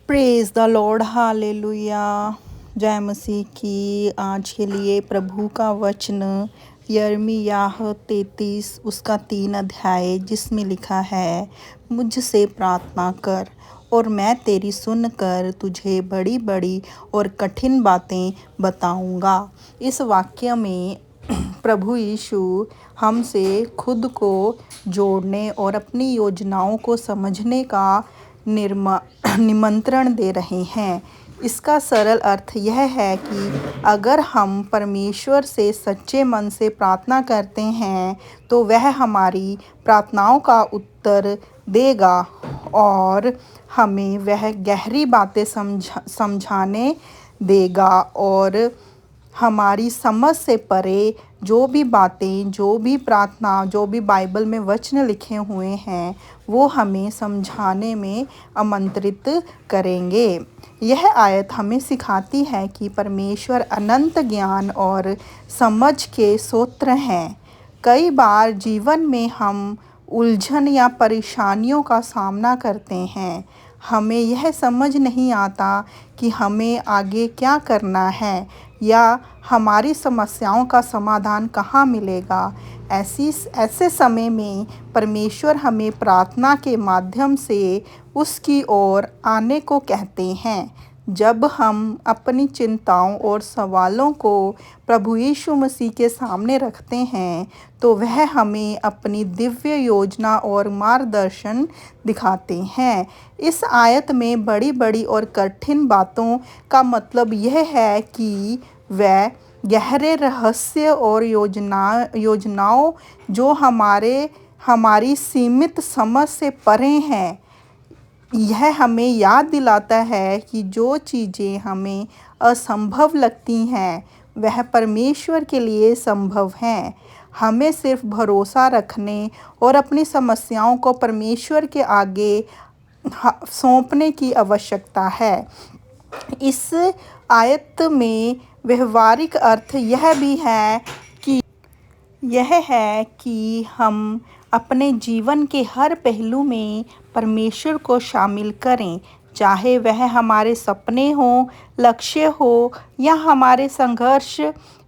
Praise the Lord, hallelujah. जय मसीह की। आज के लिए प्रभु का वचन यिर्मयाह 33 उसका 3 अध्याय, जिसमें लिखा है, मुझसे प्रार्थना कर और मैं तेरी सुनकर तुझे बड़ी बड़ी और कठिन बातें बताऊंगा। इस वाक्य में प्रभु यीशु हमसे खुद को जोड़ने और अपनी योजनाओं को समझने का निमंत्रण दे रहे हैं। इसका सरल अर्थ यह है कि अगर हम परमेश्वर से सच्चे मन से प्रार्थना करते हैं तो वह हमारी प्रार्थनाओं का उत्तर देगा और हमें वह गहरी बातें समझाने देगा और हमारी समझ से परे जो भी बातें, जो भी प्रार्थना, जो भी बाइबल में वचन लिखे हुए हैं, वो हमें समझाने में आमंत्रित करेंगे। यह आयत हमें सिखाती है कि परमेश्वर अनंत ज्ञान और समझ के स्रोत हैं। कई बार जीवन में हम उलझन या परेशानियों का सामना करते हैं। हमें यह समझ नहीं आता कि हमें आगे क्या करना है या हमारी समस्याओं का समाधान कहाँ मिलेगा। ऐसे समय में परमेश्वर हमें प्रार्थना के माध्यम से उसकी ओर आने को कहते हैं। जब हम अपनी चिंताओं और सवालों को प्रभु यीशु मसीह के सामने रखते हैं तो वह हमें अपनी दिव्य योजना और मार्गदर्शन दिखाते हैं। इस आयत में बड़ी बड़ी और कठिन बातों का मतलब यह है कि वह गहरे रहस्य और योजनाओं जो हमारी सीमित समझ से परे हैं। यह हमें याद दिलाता है कि जो चीज़ें हमें असंभव लगती हैं वह परमेश्वर के लिए संभव हैं। हमें सिर्फ भरोसा रखने और अपनी समस्याओं को परमेश्वर के आगे सौंपने की आवश्यकता है। इस आयत में व्यवहारिक अर्थ यह है कि हम अपने जीवन के हर पहलू में परमेश्वर को शामिल करें, चाहे वह हमारे सपने हों, लक्ष्य हो या हमारे संघर्ष,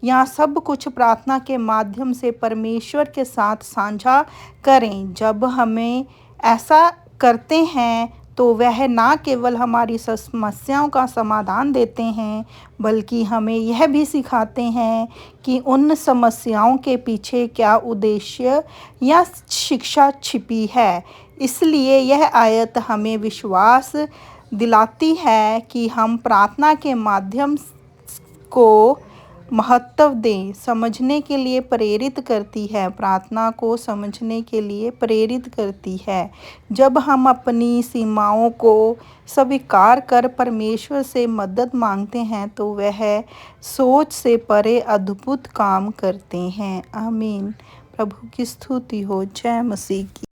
या सब कुछ प्रार्थना के माध्यम से परमेश्वर के साथ साझा करें। जब हमें ऐसा करते हैं तो वह ना केवल हमारी समस्याओं का समाधान देते हैं बल्कि हमें यह भी सिखाते हैं कि उन समस्याओं के पीछे क्या उद्देश्य या शिक्षा छिपी है। इसलिए यह आयत हमें विश्वास दिलाती है कि हम प्रार्थना के माध्यम को महत्व दें, समझने के लिए प्रेरित करती है, प्रार्थना को समझने के लिए प्रेरित करती है। जब हम अपनी सीमाओं को स्वीकार कर परमेश्वर से मदद मांगते हैं तो वह सोच से परे अद्भुत काम करते हैं। आमीन। प्रभु की स्तुति हो। जय मसीह की।